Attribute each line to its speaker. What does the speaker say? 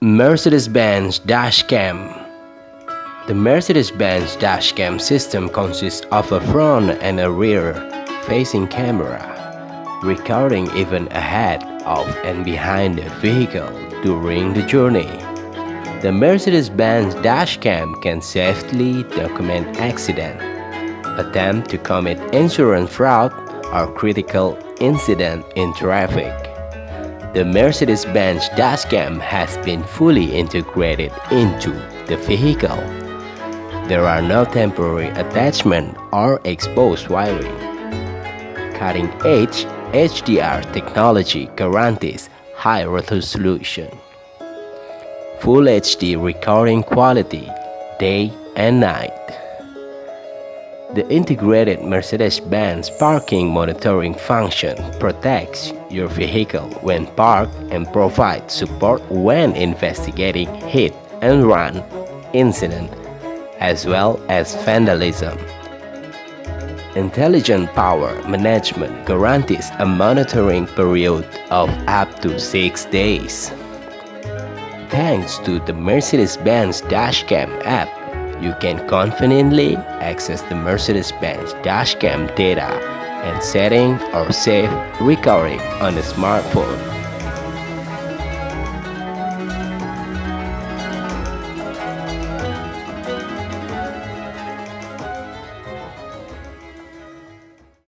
Speaker 1: Mercedes-Benz dashcam. The Mercedes-Benz dashcam system consists of a front and a rear-facing camera, recording even ahead of and behind the vehicle during the journey. The Mercedes-Benz dashcam can safely document accident, attempt to commit insurance fraud, or critical incident in traffic. The Mercedes-Benz dashcam has been fully integrated into the vehicle. There are no temporary attachment or exposed wiring. Cutting-edge HDR technology guarantees high resolution, Full HD recording quality, day and night. The integrated Mercedes-Benz parking monitoring function protects your vehicle when parked and provides support when investigating hit-and-run incidents as well as vandalism. Intelligent power management guarantees a monitoring period of up to 6 days. Thanks to the Mercedes-Benz dashcam app, you can confidently access the Mercedes-Benz dashcam data and setting or save recording on the smartphone.